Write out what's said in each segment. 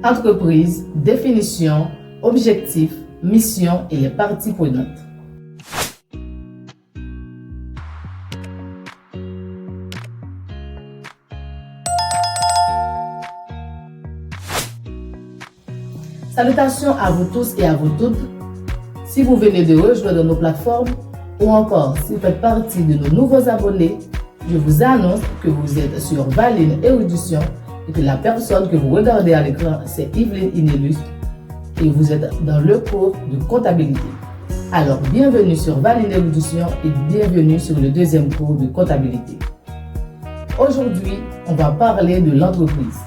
Entreprise, définition, objectif, mission et les parties prenantes. Salutations à vous tous et à vous toutes. Si vous venez de rejoindre nos plateformes ou encore si vous faites partie de nos nouveaux abonnés, je vous annonce que vous êtes sur Valine Érudition et que la personne que vous regardez à l'écran, c'est Yveline Inélus et vous êtes dans le cours de comptabilité. Alors, bienvenue sur Valine Érudition et bienvenue sur le deuxième cours de comptabilité. Aujourd'hui, on va parler de l'entreprise.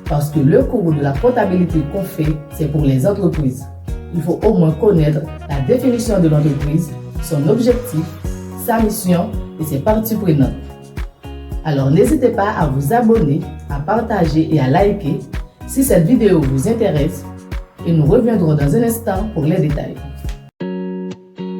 Parce que le cours de la comptabilité qu'on fait, c'est pour les entreprises. Il faut au moins connaître la définition de l'entreprise, son objectif, sa mission et ses parties prenantes. Alors n'hésitez pas à vous abonner, à partager et à liker si cette vidéo vous intéresse et nous reviendrons dans un instant pour les détails.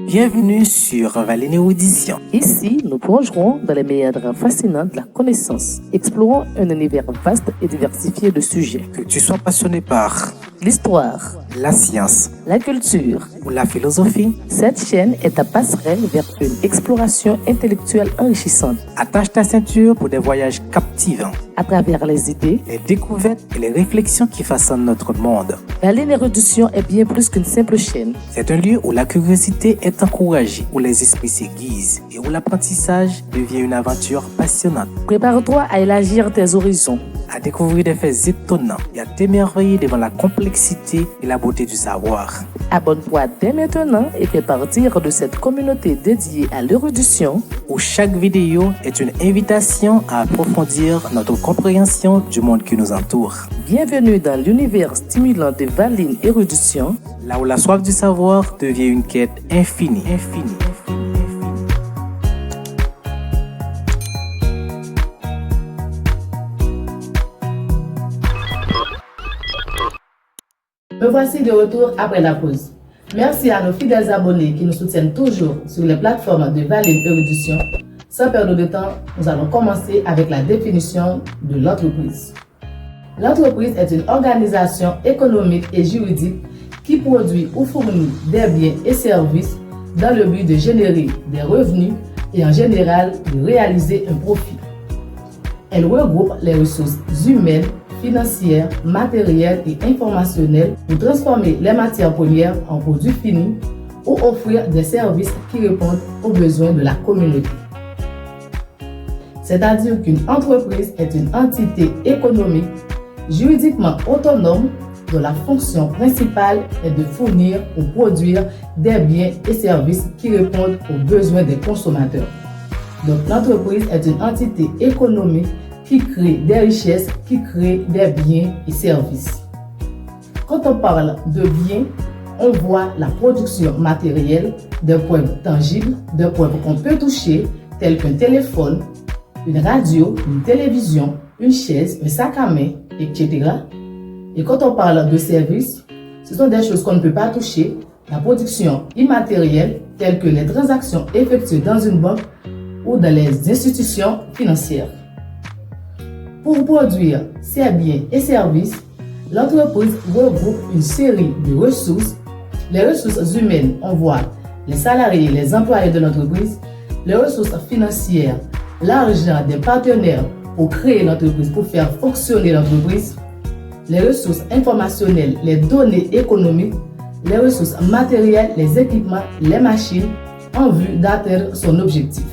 Bienvenue sur Valine Érudition. Ici, nous plongerons dans les méandres fascinants de la connaissance. Explorons un univers vaste et diversifié de sujets. Que tu sois passionné par L'histoire, la science la culture. ou la philosophie, Cette chaîne est ta passerelle vers une exploration intellectuelle enrichissante. attache ta ceinture pour des voyages captivants, À travers les idées, les découvertes et les réflexions qui façonnent notre monde. Valine Érudition est bien plus qu'une simple chaîne. C'est un lieu où la curiosité est encouragée, où les esprits s'aiguisent et où l'apprentissage devient une aventure passionnante. Prépare-toi à élargir tes horizons. À découvrir des faits étonnants et à t'émerveiller devant la complexité et la beauté du savoir. Abonne-toi dès maintenant et fais partir de cette communauté dédiée à l'érudition. Où chaque vidéo est une invitation à approfondir notre compréhension du monde qui nous entoure. Bienvenue dans l'univers stimulant de Valine Érudition. Là où la soif du savoir devient une quête infinie. Me voici de retour après la pause. Merci à nos fidèles abonnés qui nous soutiennent toujours sur les plateformes de Valine Érudition. Sans perdre de temps, nous allons commencer avec la définition de l'entreprise. L'entreprise est une organisation économique et juridique qui produit ou fournit des biens et services dans le but de générer des revenus et en général de réaliser un profit. Elle regroupe les ressources humaines, financières, matérielles et informationnelles pour transformer les matières premières en produits finis ou offrir des services qui répondent aux besoins de la communauté. C'est-à-dire qu'une entreprise est une entité économique juridiquement autonome dont la fonction principale est de fournir ou produire des biens et services qui répondent aux besoins des consommateurs. Donc l'entreprise est une entité économique qui crée des richesses, qui crée des biens et services. Quand on parle de biens, on voit la production matérielle de preuves tangibles, de preuves qu'on peut toucher, telles qu'un téléphone, une radio, une télévision, une chaise, un sac à main, etc. Et quand on parle de services, ce sont des choses qu'on ne peut pas toucher, la production immatérielle, telles que les transactions effectuées dans une banque ou dans les institutions financières. Pour produire ces biens et services, l'entreprise regroupe une série de ressources. Les ressources humaines, on voit les salariés, les employés de l'entreprise, les ressources financières, l'argent des partenaires pour créer l'entreprise, pour faire fonctionner l'entreprise, les ressources informationnelles, les données économiques, les ressources matérielles, les équipements, les machines, en vue d'atteindre son objectif.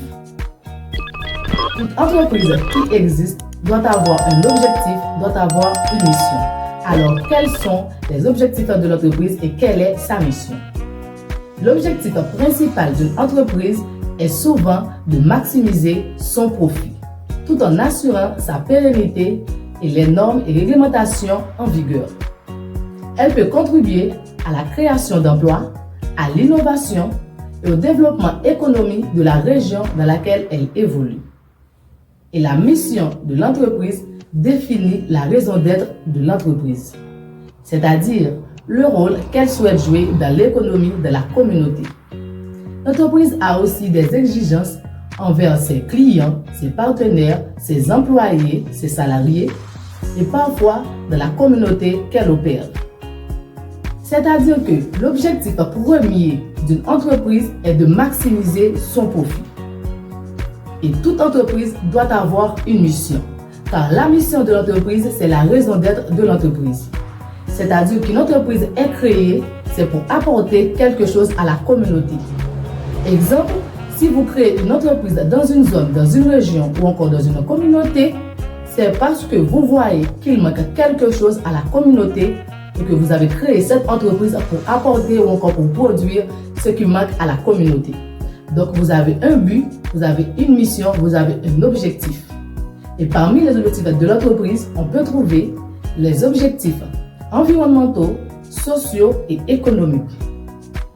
Toute entreprise qui existe doit avoir un objectif, doit avoir une mission. Alors, quels sont les objectifs de l'entreprise et quelle est sa mission? L'objectif principal d'une entreprise est souvent de maximiser son profit, tout en assurant sa pérennité et les normes et réglementations en vigueur. Elle peut contribuer à la création d'emplois, à l'innovation et au développement économique de la région dans laquelle elle évolue. Et la mission de l'entreprise définit la raison d'être de l'entreprise, c'est-à-dire le rôle qu'elle souhaite jouer dans l'économie de la communauté. L'entreprise a aussi des exigences envers ses clients, ses partenaires, ses employés, ses salariés, et parfois dans la communauté qu'elle opère. C'est-à-dire que l'objectif premier d'une entreprise est de maximiser son profit. Et toute entreprise doit avoir une mission, car la mission de l'entreprise, c'est la raison d'être de l'entreprise. C'est-à-dire qu'une entreprise est créée, c'est pour apporter quelque chose à la communauté. Exemple, si vous créez une entreprise dans une zone, dans une région ou encore dans une communauté, c'est parce que vous voyez qu'il manque quelque chose à la communauté et que vous avez créé cette entreprise pour apporter ou encore pour produire ce qui manque à la communauté. Donc vous avez un but, vous avez une mission, vous avez un objectif. Et parmi les objectifs de l'entreprise, on peut trouver les objectifs environnementaux, sociaux et économiques.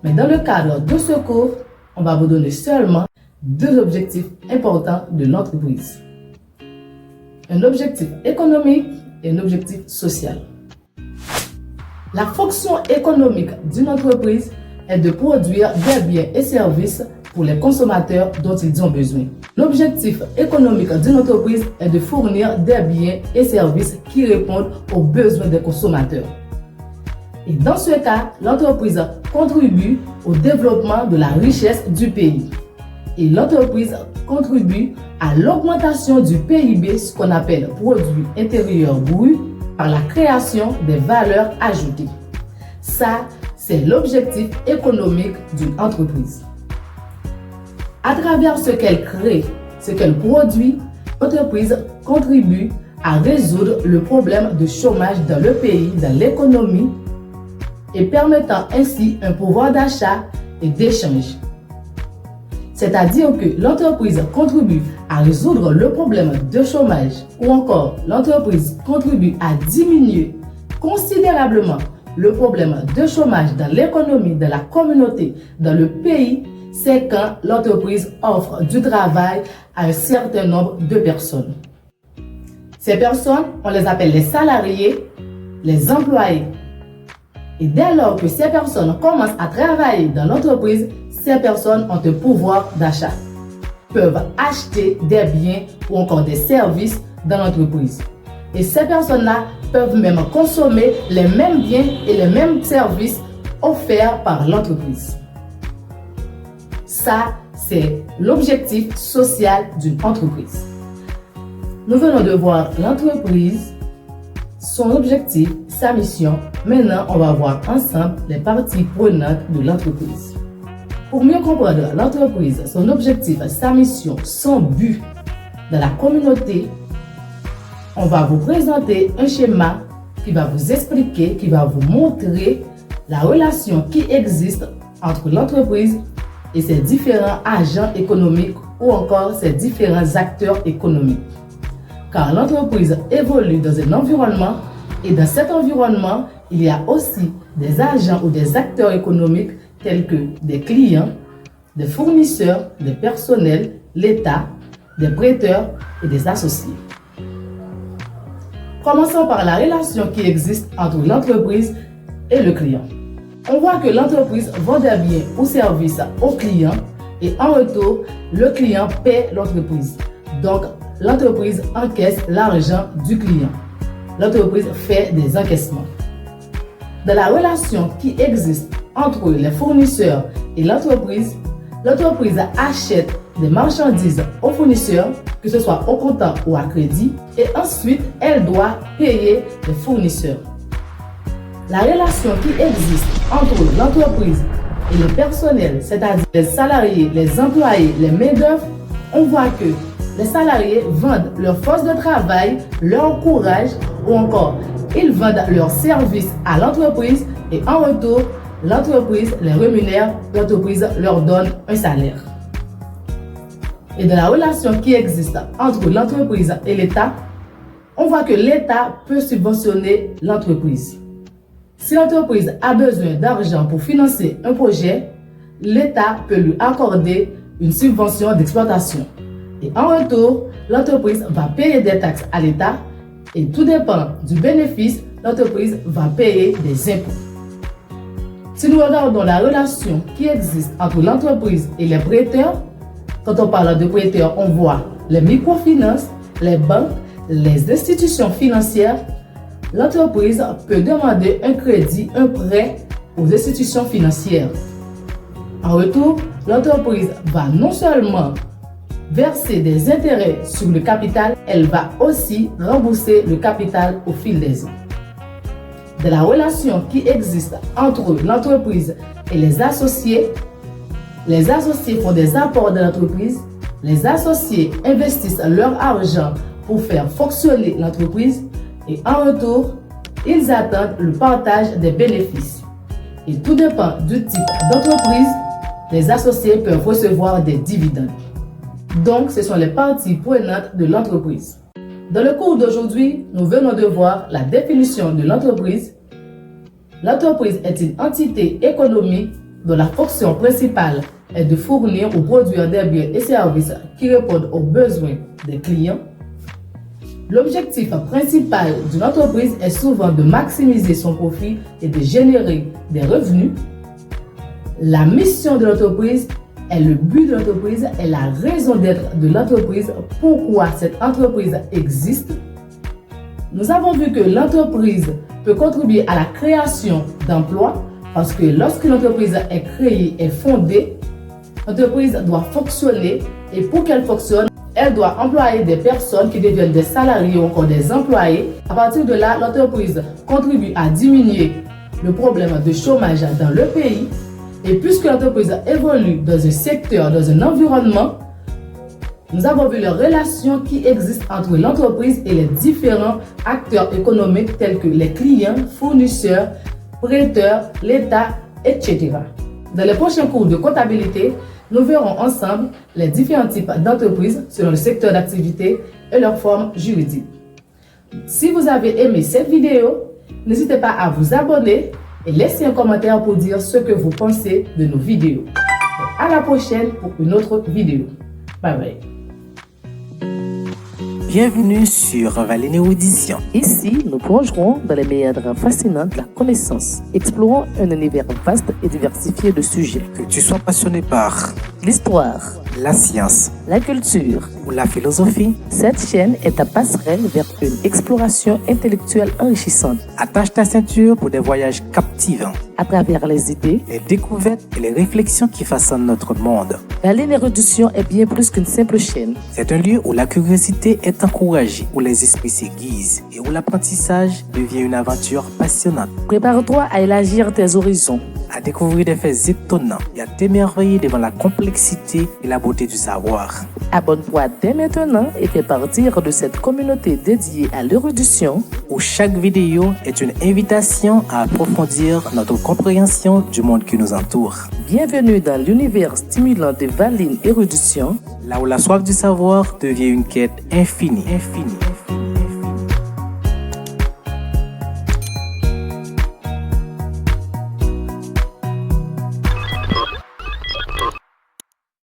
Mais dans le cadre de ce cours, on va vous donner seulement 2 objectifs importants de l'entreprise. Un objectif économique et un objectif social. La fonction économique d'une entreprise est de produire des biens et services pour les consommateurs dont ils ont besoin. L'objectif économique d'une entreprise est de fournir des biens et services qui répondent aux besoins des consommateurs. Et dans ce cas, l'entreprise contribue au développement de la richesse du pays. Et l'entreprise contribue à l'augmentation du PIB, ce qu'on appelle produit intérieur brut, par la création des valeurs ajoutées. Ça, c'est l'objectif économique d'une entreprise. À travers ce qu'elle crée, ce qu'elle produit, l'entreprise contribue à résoudre le problème de chômage dans le pays, dans l'économie, et permettant ainsi un pouvoir d'achat et d'échange. C'est-à-dire que l'entreprise contribue à résoudre le problème de chômage ou encore l'entreprise contribue à diminuer considérablement le problème de chômage dans l'économie, dans la communauté, dans le pays, c'est quand l'entreprise offre du travail à un certain nombre de personnes. Ces personnes, on les appelle les salariés, les employés. Et dès lors que ces personnes commencent à travailler dans l'entreprise, ces personnes ont un pouvoir d'achat, peuvent acheter des biens ou encore des services dans l'entreprise. Et ces personnes-là peuvent même consommer les mêmes biens et les mêmes services offerts par l'entreprise. Ça, c'est l'objectif social d'une entreprise. Nous venons de voir l'entreprise, son objectif, sa mission. Maintenant, on va voir ensemble les parties prenantes de l'entreprise. Pour mieux comprendre l'entreprise, son objectif, sa mission, son but dans la communauté, on va vous présenter un schéma qui va vous expliquer, qui va vous montrer la relation qui existe entre l'entreprise et ses différents agents économiques ou encore ses différents acteurs économiques. Car l'entreprise évolue dans un environnement et dans cet environnement, il y a aussi des agents ou des acteurs économiques tels que des clients, des fournisseurs, des personnels, l'État, des prêteurs et des associés. Commençons par la relation qui existe entre l'entreprise et le client. On voit que l'entreprise vend des biens ou services au client et en retour, le client paie l'entreprise. Donc, l'entreprise encaisse l'argent du client. L'entreprise fait des encaissements. Dans la relation qui existe entre les fournisseurs et l'entreprise achète des marchandises aux fournisseurs, que ce soit au comptant ou à crédit, et ensuite elle doit payer les fournisseurs. La relation qui existe entre l'entreprise et le personnel, c'est-à-dire les salariés, les employés, les main-d'œuvre, on voit que les salariés vendent leur force de travail, leur courage ou encore ils vendent leurs services à l'entreprise et en retour, l'entreprise les rémunère, l'entreprise leur donne un salaire. Et dans la relation qui existe entre l'entreprise et l'État, on voit que l'État peut subventionner l'entreprise. Si l'entreprise a besoin d'argent pour financer un projet, l'État peut lui accorder une subvention d'exploitation. Et en retour, l'entreprise va payer des taxes à l'État et tout dépend du bénéfice, l'entreprise va payer des impôts. Si nous regardons la relation qui existe entre l'entreprise et les prêteurs, quand on parle de prêteurs, on voit les microfinances, les banques, les institutions financières, l'entreprise peut demander un crédit, un prêt aux institutions financières. En retour, l'entreprise va non seulement verser des intérêts sur le capital, elle va aussi rembourser le capital au fil des ans. De la relation qui existe entre l'entreprise et les associés font des apports dans l'entreprise, les associés investissent leur argent pour faire fonctionner l'entreprise et en retour, ils attendent le partage des bénéfices. Et tout dépend du type d'entreprise, les associés peuvent recevoir des dividendes. Donc, ce sont les parties prenantes de l'entreprise. Dans le cours d'aujourd'hui, nous venons de voir la définition de l'entreprise. L'entreprise est une entité économique dont la fonction principale est de fournir ou produire des biens et services qui répondent aux besoins des clients. L'objectif principal d'une entreprise est souvent de maximiser son profit et de générer des revenus. La mission de l'entreprise est le but de l'entreprise, est la raison d'être de l'entreprise, pourquoi cette entreprise existe. Nous avons vu que l'entreprise peut contribuer à la création d'emplois parce que lorsque l'entreprise est créée et fondée, l'entreprise doit fonctionner et pour qu'elle fonctionne, elle doit employer des personnes qui deviennent des salariés ou encore des employés. À partir de là, l'entreprise contribue à diminuer le problème de chômage dans le pays. Et puisque l'entreprise évolue dans un secteur, dans un environnement, nous avons vu les relations qui existent entre l'entreprise et les différents acteurs économiques tels que les clients, fournisseurs, prêteurs, l'État, etc. Dans les prochains cours de comptabilité, nous verrons ensemble les différents types d'entreprises selon le secteur d'activité et leur forme juridique. Si vous avez aimé cette vidéo, n'hésitez pas à vous abonner et laissez un commentaire pour dire ce que vous pensez de nos vidéos. Et à la prochaine pour une autre vidéo. Bye bye. Bienvenue sur Vallée Érudition. Ici, nous plongerons dans les méandres fascinants de la connaissance. Explorons un univers vaste et diversifié de sujets. Que tu sois passionné par L'histoire, la science la culture. ou la philosophie, Cette chaîne est ta passerelle vers une exploration intellectuelle enrichissante attache ta ceinture pour des voyages captivants, à travers les idées. les découvertes et les réflexions qui façonnent notre monde. Vallée Érudition est bien plus qu'une simple chaîne. C'est un lieu où la curiosité est encouragée, où les esprits s'aiguisent et où l'apprentissage devient une aventure passionnante. Prépare-toi à élargir tes horizons. À découvrir des faits étonnants et à t'émerveiller devant la complexité et la beauté du savoir. Abonne-toi dès maintenant et fais partir de cette communauté dédiée à l'érudition. Où chaque vidéo est une invitation à approfondir notre compréhension du monde qui nous entoure. Bienvenue dans l'univers stimulant de Vallée Érudition. Là où la soif du savoir devient une quête infinie.